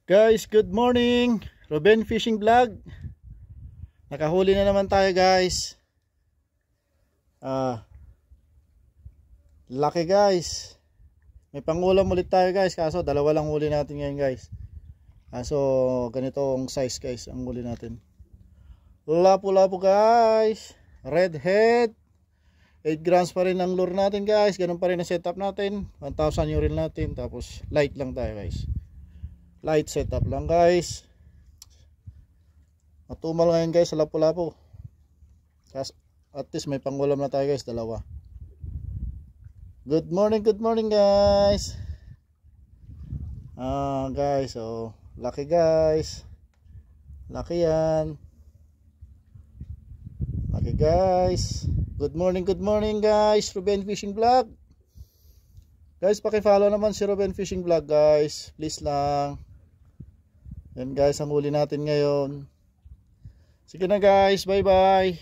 Guys, good morning. Ruben Fishing Vlog. Nakahuli na naman tayo, guys. Laki, guys. May pangulam ulit tayo, guys. Kaso dalawa lang huli natin ngayon, guys. Kaso ganito ang size, guys, ang huli natin. Lapu-lapu, guys. Redhead. 8 grams pa rin ang lure natin, guys. Ganun pa rin ang setup natin. 1,000 euro natin. Tapos light lang tayo, guys. Light setup lang, guys. Matumal ngayon, guys, sa lapu-lapu. At least may pangulam na tayo, guys, dalawa. Good morning, guys. Guys, oh, lucky, guys. Lucky yan. Lucky, guys. Good morning, guys. Ruben Fishing Vlog. Guys, paki-follow naman si Ruben Fishing Vlog, guys. Please lang. Yan, guys, ang huli natin ngayon. Sige na, guys. Bye-bye.